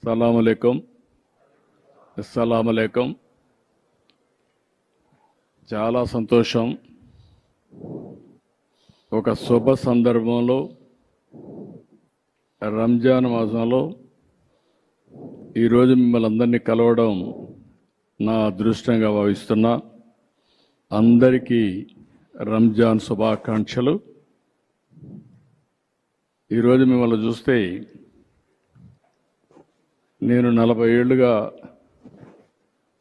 సలాములేకుం అస్సలాములేకుం. చాలా సంతోషం. ఒక శుభ సందర్భంలో రంజాన్ మాసంలో ఈరోజు మిమ్మల్ని అందరినీ కలవడం నా అదృష్టంగా భావిస్తున్నా. అందరికీ రంజాన్ శుభాకాంక్షలు. ఈరోజు మిమ్మల్ని చూస్తే నేను 40 ఏళ్ళుగా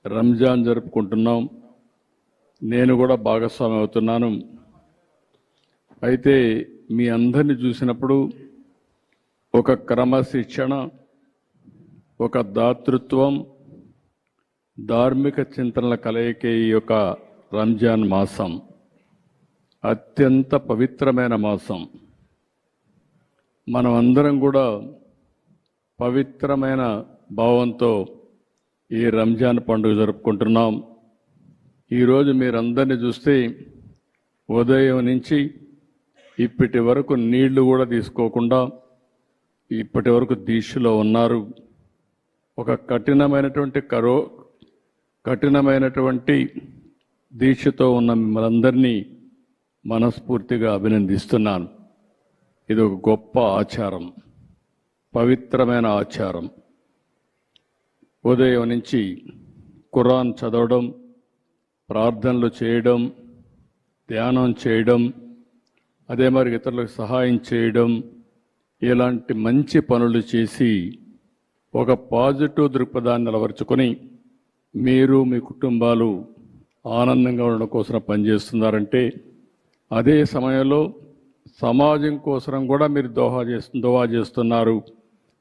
రంజాన్ జరుపుకుంటున్నాం. నేను కూడా భాగస్వామి అవుతున్నాను. అయితే మీ అందరిని చూసినప్పుడు ఒక క్రమశిక్షణ, ఒక దాతృత్వం, ధార్మిక చింతనల కలయికే ఈ యొక్క రంజాన్ మాసం అత్యంత పవిత్రమైన మాసం. మనం అందరం కూడా పవిత్రమైన భావంతో ఈ రంజాన్ పండుగ జరుపుకుంటున్నాం. ఈరోజు మీరందరినీ చూస్తే ఉదయం నుంచి ఇప్పటి వరకు నీళ్లు కూడా తీసుకోకుండా ఇప్పటి వరకు దీక్షలో ఉన్నారు. ఒక కఠినమైనటువంటి దీక్షతో ఉన్న మిమ్మల్ని అందరినీ మనస్ఫూర్తిగా అభినందిస్తున్నాను. ఇది ఒక గొప్ప ఆచారం, పవిత్రమైన ఆచారం. ఉదయం నుంచి ఖురాన్ చదవడం, ప్రార్థనలు చేయడం, ధ్యానం చేయడం, అదే మరి ఇతరులకు సహాయం చేయడం, ఇలాంటి మంచి పనులు చేసి ఒక పాజిటివ్ దృక్పథాన్ని అలవర్చుకొని మీరు మీ కుటుంబాలు ఆనందంగా ఉండడం కోసం పనిచేస్తున్నారంటే, అదే సమయంలో సమాజం కోసం కూడా మీరు దోహా చేస్తున్నారు.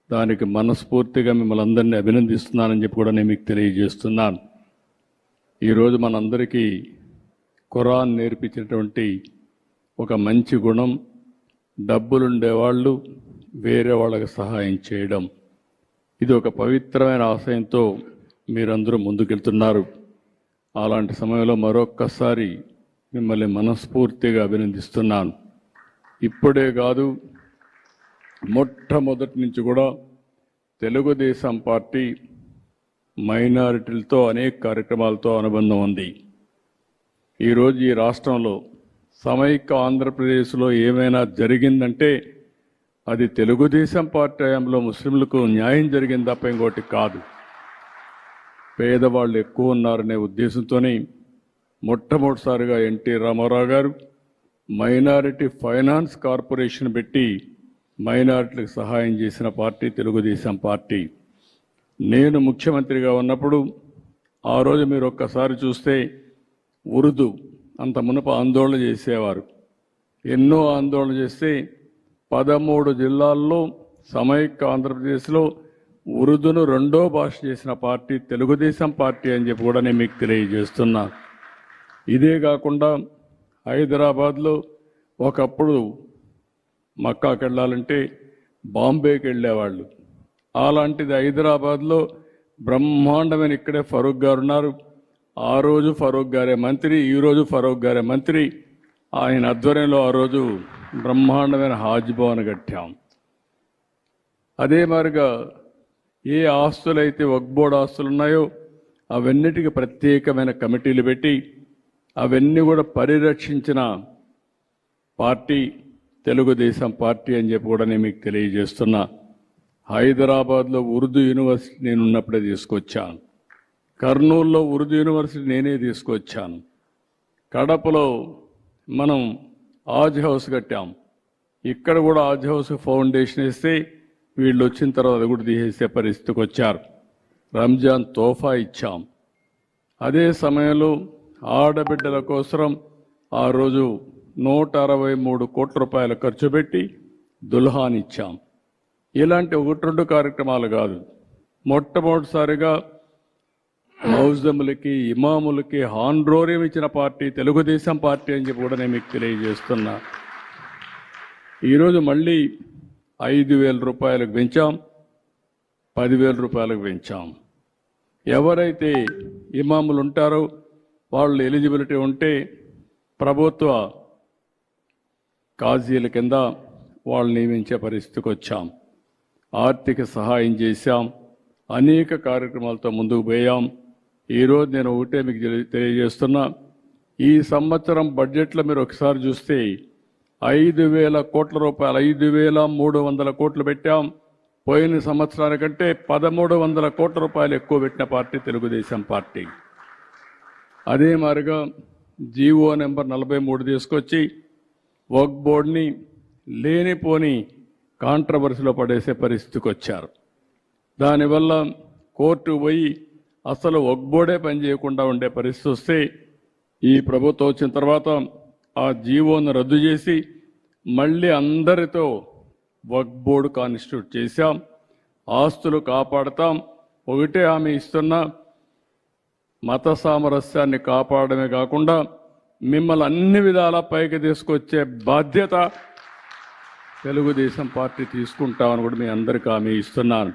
దానికి మనస్ఫూర్తిగా మిమ్మల్ని అందరినీ అభినందిస్తున్నానని చెప్పి కూడా నేను మీకు తెలియజేస్తున్నాను. ఈరోజు మనందరికీ ఖురాన్ నేర్పించినటువంటి ఒక మంచి గుణం, డబ్బులుండేవాళ్ళు వేరే వాళ్ళకి సహాయం చేయడం. ఇది ఒక పవిత్రమైన ఆశయంతో మీరందరూ ముందుకెళ్తున్నారు. అలాంటి సమయంలో మరొక్కసారి మిమ్మల్ని మనస్ఫూర్తిగా అభినందిస్తున్నాను. ఇప్పుడే కాదు, మొట్టమొదటి నుంచి కూడా తెలుగుదేశం పార్టీ మైనారిటీలతో అనేక కార్యక్రమాలతో అనుబంధం ఉంది. ఈరోజు ఈ రాష్ట్రంలో సమైక్య ఆంధ్రప్రదేశ్లో ఏమైనా జరిగిందంటే అది తెలుగుదేశం పార్టీ హయాంలో ముస్లింలకు న్యాయం జరిగింది తప్ప ఇంకోటి కాదు. పేదవాళ్ళు ఎక్కువ ఉన్నారనే ఉద్దేశంతోనే మొట్టమొదటిసారిగా ఎన్టీ రామారావు గారు మైనారిటీ ఫైనాన్స్ కార్పొరేషన్ పెట్టి మైనారిటీలకు సహాయం చేసిన పార్టీ తెలుగుదేశం పార్టీ. నేను ముఖ్యమంత్రిగా ఉన్నప్పుడు ఆ రోజు మీరు ఒక్కసారి చూస్తే ఉర్దూ అంత మునుపు ఆందోళన చేసేవారు. ఎన్నో ఆందోళన చేస్తే 13 జిల్లాల్లో సమైక్య ఆంధ్రప్రదేశ్లో ఉర్దూను రెండో భాష చేసిన పార్టీ తెలుగుదేశం పార్టీ అని చెప్పి కూడా నేను మీకు తెలియజేస్తున్నా. ఇదే కాకుండా హైదరాబాద్లో ఒకప్పుడు మక్కాకి వెళ్ళాలంటే బాంబేకి వెళ్ళేవాళ్ళు. అలాంటిది హైదరాబాద్లో బ్రహ్మాండమైన ఇక్కడే ఫరూక్ గారు ఉన్నారు. ఆ రోజు ఫరూక్ గారే మంత్రి, ఈరోజు ఫరూక్ గారే మంత్రి. ఆయన ఆధ్వర్యంలో ఆ రోజు బ్రహ్మాండమైన హాజ్ భవన్ కట్టాం. అదే మాదిరిగా ఏ ఆస్తులైతే వక్ఫ్ బోర్డు ఆస్తులు ఉన్నాయో అవన్నిటికీ ప్రత్యేకమైన కమిటీలు పెట్టి అవన్నీ కూడా పరిరక్షించిన పార్టీ తెలుగుదేశం పార్టీ అని చెప్పి కూడా నేను మీకు తెలియజేస్తున్నా. హైదరాబాద్లో ఉర్దూ యూనివర్సిటీ నేను ఉన్నప్పుడే తీసుకొచ్చాను. కర్నూలులో ఉర్దూ యూనివర్సిటీ నేనే తీసుకొచ్చాను. కడపలో మనం ఆజ్ హౌస్ కట్టాం. ఇక్కడ కూడా ఆజ్ హౌస్ ఫౌండేషన్ వేస్తే వీళ్ళు వచ్చిన తర్వాత అది కూడా తీసేసే పరిస్థితికి వచ్చారు. రంజాన్ తోఫా ఇచ్చాం. అదే సమయంలో ఆడబిడ్డల కోసం ఆ రోజు 163 కోట్ల రూపాయలు ఖర్చు పెట్టి దుల్హాన్ ఇచ్చాం. ఇలాంటి 1-2 కార్యక్రమాలు కాదు, మొట్టమొదటిసారిగా మౌజములకి ఇమాములకి హాన్రోరియం ఇచ్చిన పార్టీ తెలుగుదేశం పార్టీ అని చెప్పి కూడా నేను మీకు తెలియజేస్తున్నా. ఈరోజు మళ్ళీ 5,000 రూపాయలకు పెంచాం, 10,000 రూపాయలకు పెంచాం. ఎవరైతే ఇమాములు ఉంటారో వాళ్ళు ఎలిజిబిలిటీ ఉంటే ప్రభుత్వ కాజీల కింద వాళ్ళు నియమించే పరిస్థితికి వచ్చాం. ఆర్థిక సహాయం చేశాం. అనేక కార్యక్రమాలతో ముందుకు పోయాం. ఈరోజు నేను ఒకటే మీకు తెలియజేస్తున్నా, ఈ సంవత్సరం బడ్జెట్లో మీరు ఒకసారి చూస్తే 5,000 కోట్ల రూపాయలు, 5,300 కోట్లు పెట్టాం. పోయిన సంవత్సరానికంటే 1,300 కోట్ల రూపాయలు ఎక్కువ పెట్టిన పార్టీ తెలుగుదేశం పార్టీ. అదే మాదిరిగా జీవో నెంబర్ 43 తీసుకొచ్చి వక్ఫ్ బోర్డుని లేనిపోని కాంట్రవర్సీలో పడేసే పరిస్థితికి వచ్చారు. దానివల్ల కోర్టు పోయి అసలు వక్ఫ్ బోర్డే పనిచేయకుండా ఉండే పరిస్థితి వస్తే ఈ ప్రభుత్వం వచ్చిన తర్వాత ఆ జీవోను రద్దు చేసి మళ్ళీ అందరితో వక్ఫ్ బోర్డు కాన్స్టిట్యూట్ చేశాం. ఆస్తులు కాపాడతాం. ఒకటే హామీ ఇస్తున్నా, మత సామరస్యాన్ని కాపాడమే కాకుండా మిమ్మల్ని అన్ని విధాలా పైకి తీసుకొచ్చే బాధ్యత తెలుగుదేశం పార్టీ తీసుకుంటామని కూడా మీ అందరికీ హామీ ఇస్తున్నాను.